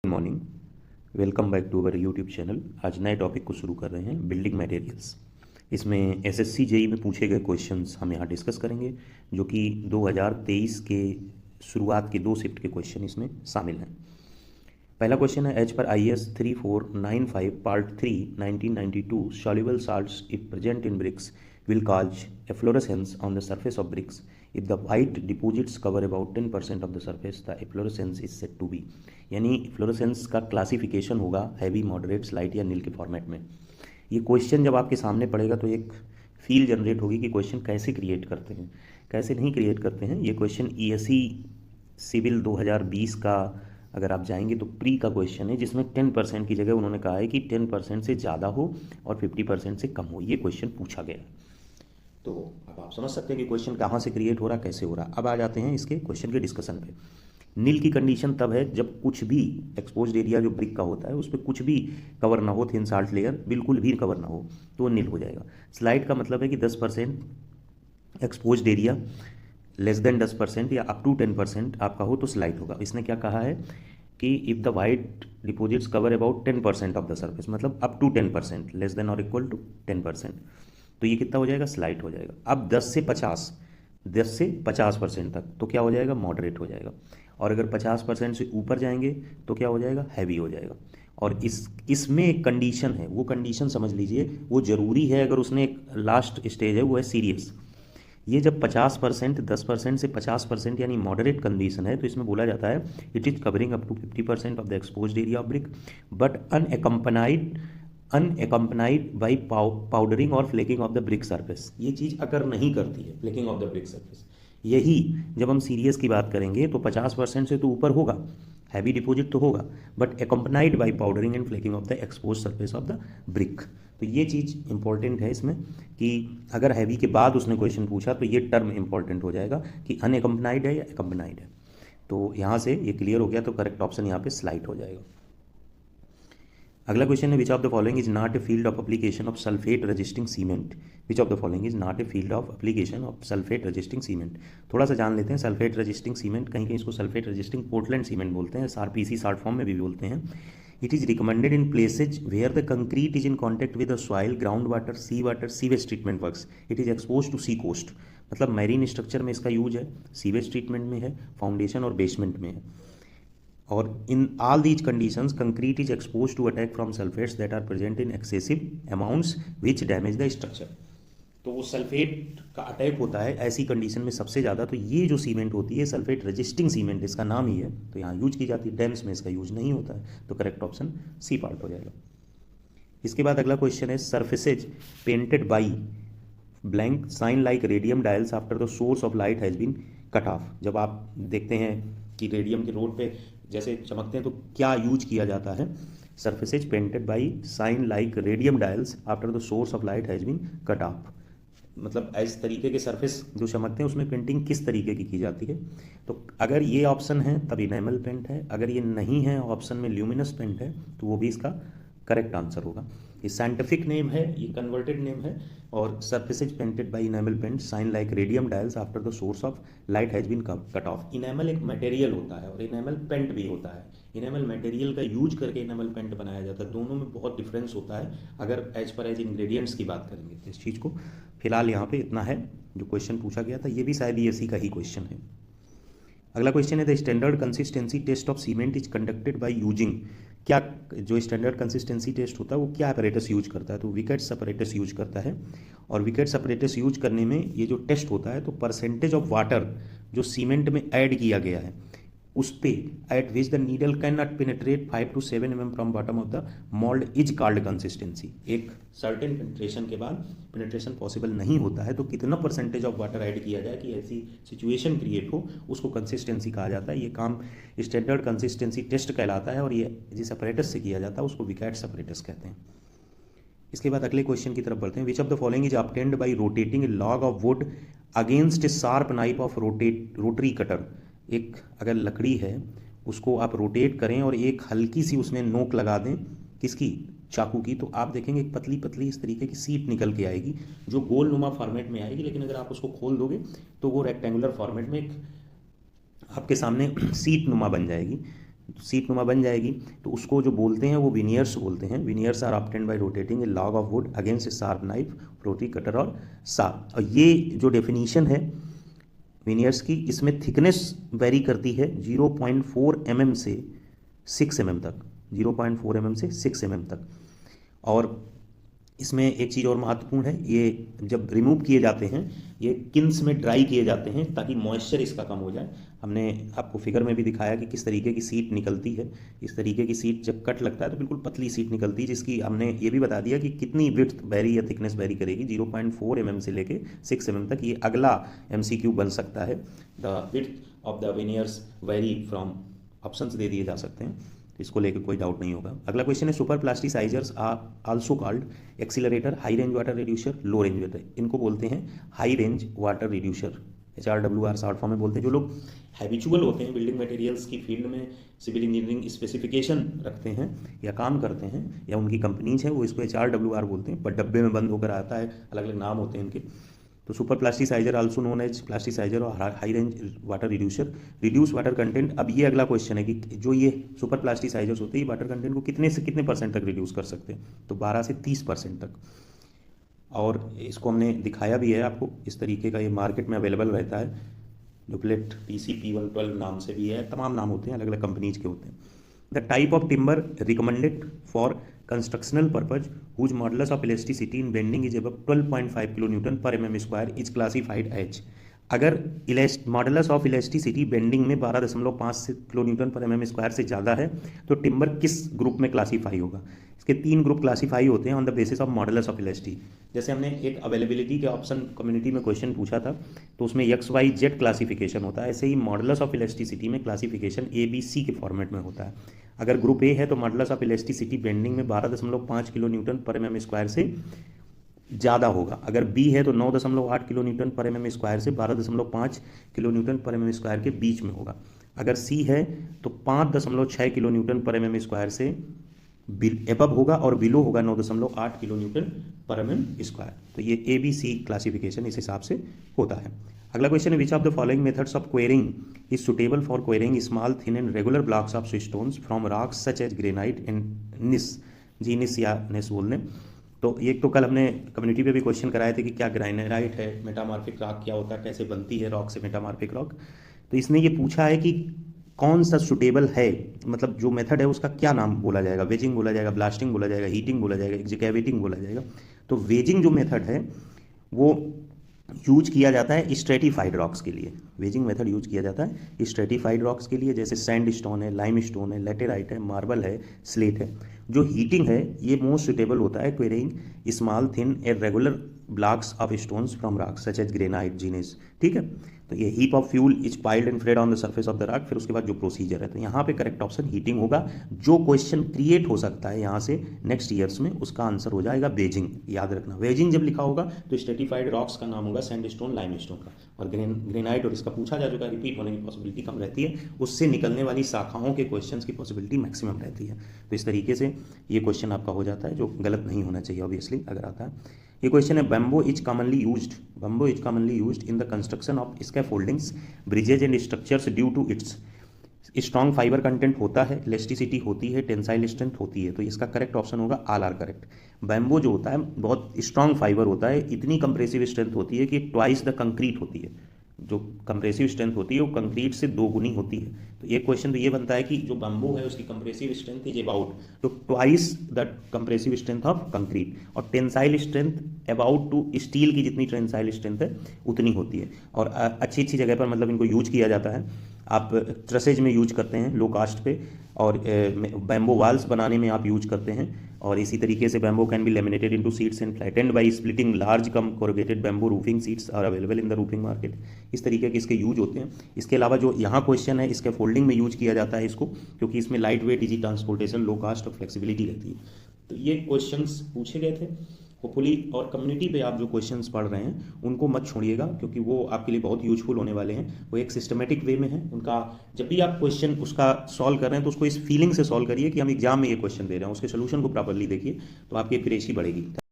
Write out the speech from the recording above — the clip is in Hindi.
Morning, welcome back to our YouTube channel. आज नए टॉपिक को शुरू कर रहे हैं, बिल्डिंग मटेरियल्स। इसमें एसएससी जेई में पूछे गए क्वेश्चंस हम यहाँ डिस्कस करेंगे, जो कि 2023 के शुरुआत के 2 शिफ्ट के क्वेश्चन इसमें शामिल हैं। पहला क्वेश्चन है, as per IAS 3495 part 3 1992 soluble salts if present in bricks will cause efflorescence on the surface of bricks. If the white deposits cover about 10% of the surface, the efflorescence is said to be। यानी efflorescence का क्लासिफिकेशन होगा हैवी, मॉडरेट, स्लाइट या नील के फॉर्मेट में। ये क्वेश्चन जब आपके सामने पड़ेगा तो एक फील जनरेट होगी कि क्वेश्चन कैसे क्रिएट करते हैं, कैसे नहीं क्रिएट करते हैं। ये क्वेश्चन ESE सिविल 2020 का अगर आप जाएंगे तो प्री का क्वेश्चन है, जिसमें 10% की जगह उन्होंने कहा है कि 10% से ज़्यादा हो और 50% से कम हो। ये क्वेश्चन पूछा गया। तो अब आप समझ सकते हैं कि क्वेश्चन कहाँ से क्रिएट हो रहा, कैसे हो रहा। अब आ जाते हैं इसके क्वेश्चन के डिस्कशन पे। नील की कंडीशन तब है जब कुछ भी एक्सपोज्ड एरिया जो ब्रिक का होता है उस पर कुछ भी कवर ना हो, थिन साल्ट लेयर बिल्कुल भी कवर ना हो, तो वो नील हो जाएगा। स्लाइड का मतलब है कि 10% एक्सपोज्ड एरिया लेस देन 10% या अप टू 10% आपका हो तो स्लाइड होगा। इसने क्या कहा है कि if the white deposits cover about 10% of the surface, मतलब अप टू 10%, लेस देन और इक्वल टू 10%, तो ये कितना हो जाएगा, स्लाइट हो जाएगा। अब 10 से 50% तक तो क्या हो जाएगा, मॉडरेट हो जाएगा। और अगर 50% से ऊपर जाएंगे तो क्या हो जाएगा, हैवी हो जाएगा। और इसमें एक कंडीशन है, वो कंडीशन समझ लीजिए, वो ज़रूरी है। अगर उसने एक लास्ट स्टेज है वो है सीरियस। ये जब 50%, 10% से 50% यानी मॉडरेट कंडीशन है, तो इसमें बोला जाता है it is covering up to 50% of the exposed area of brick but unaccompanied by powdering और flaking of the brick surface. ये चीज़ अगर नहीं करती है, flaking of the brick surface, यही जब हम सीरियस की बात करेंगे तो 50% से तो ऊपर होगा, हैवी डिपॉजिट तो होगा, but accompanied by powdering and flaking of the expose surface of the brick. तो ये चीज़ इंपॉर्टेंट है इसमें कि अगर हैवी के बाद उसने क्वेश्चन पूछा तो ये टर्म इंपॉर्टेंट हो जाएगा कि अनएकम्पनाइड है या एकम्पनाइड है। तो यहाँ से ये क्लियर हो गया, तो करेक्ट ऑप्शन यहाँ पे स्लाइड हो जाएगा। अगला क्वेश्चन है, which of the following is not a field of application of sulphate resisting cement. Which of the following is not a field of application of sulphate resisting cement. थोड़ा सा जान लेते हैं। सल्फेट रेजिस्टिंग सीमेंट, कहीं कहीं इसको सल्फेट रेजिस्टिंग पोर्टलैंड सीमेंट बोलते हैं, SRPC शॉर्ट फॉर्म में भी बोलते हैं। It is recommended in places where the concrete is in contact with the soil, ground water, sewage treatment works. It is expose to sea coast, मतलब मैरीन स्ट्रक्चर में इसका यूज है, सीवेज ट्रीटमेंट में है, फाउंडेशन और बेसमेंट में है। और in all these conditions concrete is expose to attack from sulphates that are present in excessive amounts which damage the structure. तो वो सल्फेट का अटैक होता है ऐसी कंडीशन में सबसे ज़्यादा। तो ये जो सीमेंट होती है सल्फेट रेजिस्टिंग सीमेंट, इसका नाम ही है, तो यहाँ यूज की जाती है। डैम्स में इसका यूज नहीं होता है, तो करेक्ट ऑप्शन सी पार्ट हो जाएगा। इसके बाद अगला क्वेश्चन है, surfaces painted by blank sign like radium dials after the source of light has been cut off. जब आप देखते हैं कि रेडियम के रोड पे जैसे चमकते हैं तो क्या यूज किया जाता है, surfaces painted by sign like radium dials after the source of light has been cut off. मतलब इस तरीके के सरफेस जो चमकते हैं उसमें पेंटिंग किस तरीके की जाती है। तो अगर ये ऑप्शन है तब इनेमल पेंट है, अगर ये नहीं है ऑप्शन में ल्यूमिनस पेंट है, तो वो भी इसका करेक्ट आंसर होगा। ये साइंटिफिक नेम है, ये कन्वर्टेड नेम है। और surfaces painted by enamel paint sign like radium dials after the source of light has been cut off. Enamel एक मटेरियल होता है और इनेमल पेंट भी होता है। इनेमल मटेरियल का यूज करके इनेमल पेंट बनाया जाता है, दोनों में बहुत डिफरेंस होता है अगर एज पर एज इंग्रेडिएंट्स की बात करेंगे तो इस चीज़ को। फिलहाल यहाँ पे इतना है जो क्वेश्चन पूछा गया था, ये भी शायद ESE का ही क्वेश्चन है। अगला क्वेश्चन है, the standard consistency test of cement is conducted by using. क्या जो स्टैंडर्ड कंसिस्टेंसी टेस्ट होता है वो क्या अपरेटस यूज करता है, तो विकेट्स अपरेटस यूज करता है। और विकेट्स अपरेटस यूज करने में ये जो टेस्ट होता है तो परसेंटेज ऑफ वाटर जो सीमेंट में ऐड किया गया है उस पे eight which the needle can not penetrate 5 to 7 mm from bottom of the mould is called consistency. एक सर्टेन पेनिट्रेशन के बाद पेनिट्रेशन पॉसिबल नहीं होता है तो कितना परसेंटेज ऑफ वाटर ऐड किया जाए कि ऐसी सिचुएशन क्रिएट हो, उसको कंसिस्टेंसी कहा जाता है। ये काम स्टैंडर्ड कंसिस्टेंसी टेस्ट कहलाता है और ये जिस अपरेटस से किया जाता है उसको विकेट्स अपरेटस कहते हैं। इसके बाद अगले क्वेश्चन की तरफ बढ़ते हैं। विच of the following is obtained by rotating a log of wood against a sharp knife of rotary cutter. एक अगर लकड़ी है उसको आप रोटेट करें और एक हल्की सी उसमें नोक लगा दें, किसकी, चाकू की, तो आप देखेंगे एक पतली पतली इस तरीके की सीट निकल के आएगी जो गोल नुमा फॉर्मेट में आएगी। लेकिन अगर आप उसको खोल दोगे तो वो रेक्टेंगुलर फॉर्मेट में एक आपके सामने सीट नुमा बन जाएगी। सीट नुमा बन जाएगी, तो उसको जो बोलते हैं वो विनियर्स बोलते हैं। Veneers are obtained by rotating a log of wood against a sharp knife, rotary cutter और शार्प। और ये जो डेफिनीशन है विनियर्स की, इसमें थिकनेस वेरी करती है 0.4 mm से 6 mm तक, 0.4 mm से 6 mm तक। और इसमें एक चीज़ और महत्वपूर्ण है, ये जब रिमूव किए जाते हैं ये किन्स में ड्राई किए जाते हैं ताकि मॉइस्चर इसका कम हो जाए। हमने आपको फिगर में भी दिखाया कि किस तरीके की सीट निकलती है। इस तरीके की सीट जब कट लगता है तो बिल्कुल पतली सीट निकलती है, जिसकी हमने ये भी बता दिया कि कितनी विड्थ वेरी या थिकनेस वेरी करेगी, 0.4 mm से लेके 6 mm तक। ये अगला MCQ बन सकता है, the width of the veneers vary from, options दे दिए जा सकते हैं, इसको लेकर कोई डाउट नहीं होगा। अगला क्वेश्चन है super plasticizers are also called accelerator, high range water reducer, low range water. इनको बोलते हैं high range water reducer, HRWR short form में बोलते हैं। जो लोग हैबिचुअल होते हैं बिल्डिंग मटेरियल्स की फील्ड में, सिविल इंजीनियरिंग स्पेसिफिकेशन रखते हैं या काम करते हैं, या उनकी कंपनीज हैं, वो इसको HRWR बोलते हैं, पर डब्बे में बंद होकर आता है, अलग अलग नाम होते हैं इनके। तो super plasticizer also known as plasticizer और high range water reducer, reduce water content. अब ये अगला क्वेश्चन है कि जो ये सुपर प्लास्टिसाइजर्स होते हैं ये वाटर कंटेंट को कितने से कितने % तक रिड्यूस कर सकते हैं, तो 12 से 30% तक। और इसको हमने दिखाया भी है आपको, इस तरीके का ये मार्केट में अवेलेबल रहता है। डुप्लेट PC-P112 नाम से भी है, तमाम नाम होते हैं, अलग अलग कंपनीज के होते हैं। The type of timber recommended for constructional purpose whose modulus of elasticity in bending is above 12.5 kN per mm square is classified as. अगर मॉडुलस ऑफ इलास्टिसिटी बेंडिंग में 12.5 kN per mm स्क्वायर से ज़्यादा है तो टिम्बर किस ग्रुप में क्लासीफाई होगा? इसके 3 ग्रुप क्लासीफाई होते हैं on the basis of modulus of elasticity. जैसे हमने एक अवेलेबिलिटी के ऑप्शन कम्युनिटी में क्वेश्चन पूछा था, तो उसमें XYZ क्लासिफिकेशन होता है, ऐसे ही मॉडुलस ऑफ इलास्टिसिटी में क्लासिफिकेशन ABC के फॉर्मेट में होता है। अगर ग्रुप A है तो मॉडुलस ऑफ इलास्टिसिटी बेंडिंग में 12.5 kN per mm स्क्वायर से ज़्यादा होगा। अगर B है तो 9.8 kN per mm स्क्वायर से 12.5 kN per mm स्क्वायर के बीच में होगा। अगर C है तो 5.6 kN per mm स्क्वायर से एबव होगा, और बिलो होगा 9.8 kN per mm स्क्वायर। तो ये ABC क्लासिफिकेशन इस हिसाब से होता है। अगला क्वेश्चन है which of the following methods of quarrying is suitable for quarrying small thin and regular blocks of stones from rocks such as granite and gneiss, G निस या निस बोलने। तो ये तो कल हमने कम्युनिटी पे भी क्वेश्चन कराए थे कि क्या ग्रेनाइट है, मेटामॉर्फिक रॉक क्या होता है, कैसे बनती है रॉक से मेटामॉर्फिक रॉक। तो इसने ये पूछा है कि कौन सा सुटेबल है, मतलब जो मेथड है उसका क्या नाम बोला जाएगा, वेजिंग बोला जाएगा, ब्लास्टिंग बोला जाएगा, हीटिंग बोला जाएगा, एक्सकैवेटिंग बोला जाएगा। तो वेजिंग जो मेथड है वो यूज किया जाता है स्ट्रेटिफाइड रॉक्स के लिए। वेजिंग मेथड यूज किया जाता है स्ट्रेटिफाइड रॉक्स के लिए, जैसे सैंड स्टोन है, लाइम स्टोन है, लेटेराइट है, मार्बल है, स्लेट है। जो हीटिंग है ये मोस्ट सुटेबल होता है quarrying small thin a regular blocks of stones from rocks such as granite, gneiss. ठीक है, तो ये heap of fuel is piled and fired on the surface of the rock. फिर उसके बाद जो प्रोसीजर है, तो यहाँ पे करेक्ट ऑप्शन हीटिंग होगा। जो क्वेश्चन क्रिएट हो सकता है यहाँ से नेक्स्ट ईयर्स में, उसका आंसर हो जाएगा वेजिंग। याद रखना, वेजिंग जब लिखा होगा तो स्ट्रेटिफाइड रॉक्स का नाम होगा सैंड स्टोन, लाइम स्टोन का, और ग्रेनाइट और इसका पूछा जा चुका है, रिपीट होने की पॉसिबिलिटी कम रहती है, उससे निकलने वाली शाखाओं के क्वेश्चन की पॉसिबिलिटी मैक्सिमम रहती है। तो इस तरीके से ये क्वेश्चन आपका हो जाता है, जो गलत नहीं होना चाहिए ऑब्वियसली अगर आता है। ये क्वेश्चन है bamboo is commonly used in the construction of scaffoldings, bridges and structures due to its strong fibre content होता है, इलास्टिसिटी होती है, टेंसाइल स्ट्रेंथ होती है। तो इसका करेक्ट ऑप्शन होगा ऑल आर करेक्ट। बैम्बो जो होता है बहुत स्ट्रॉन्ग फाइबर होता है, इतनी कंप्रेसिव स्ट्रेंथ होती है कि ट्वाइस द कंक्रीट होती है। जो कंप्रेसिव स्ट्रेंथ होती है वो कंक्रीट से 2 गुनी होती है। तो ये क्वेश्चन तो ये बनता है कि जो बैम्बू है उसकी कंप्रेसिव स्ट्रेंथ इज अबाउट तो twice the compressive strength of concrete, और tensile strength about to steel की जितनी टेंसाइल स्ट्रेंथ है उतनी होती है। और अच्छी अच्छी जगह पर मतलब इनको यूज किया जाता है। आप ट्रसेज में यूज करते हैं लो कास्ट पे, और बैम्बो वाल्स बनाने में आप यूज करते हैं। और इसी तरीके से bamboo can be laminated into sheets and flattened by splitting large culm corrugated bamboo roofing sheets are available in the roofing market. इस तरीके के इसके यूज होते हैं। इसके अलावा जो यहाँ क्वेश्चन है इसके फोल्डिंग में यूज किया जाता है इसको, क्योंकि इसमें लाइट वेट, इजी ट्रांसपोर्टेशन, लो कास्ट और फ्लेक्सिबिलिटी रहती है। तो ये क्वेश्चंस पूछे गए थे होपफुली। और कम्युनिटी पे आप जो क्वेश्चंस पढ़ रहे हैं उनको मत छोड़िएगा, क्योंकि वो आपके लिए बहुत यूजफुल होने वाले हैं। वो एक सिस्टमेटिक वे में है उनका। जब भी आप क्वेश्चन उसका सॉल्व कर रहे हैं तो उसको इस फीलिंग से सॉल्व करिए कि हम एग्जाम में ये क्वेश्चन दे रहे हैं, उसके सोल्यूशन को प्रॉपरली देखिए, तो आपकी एक्यूरेसी बढ़ेगी।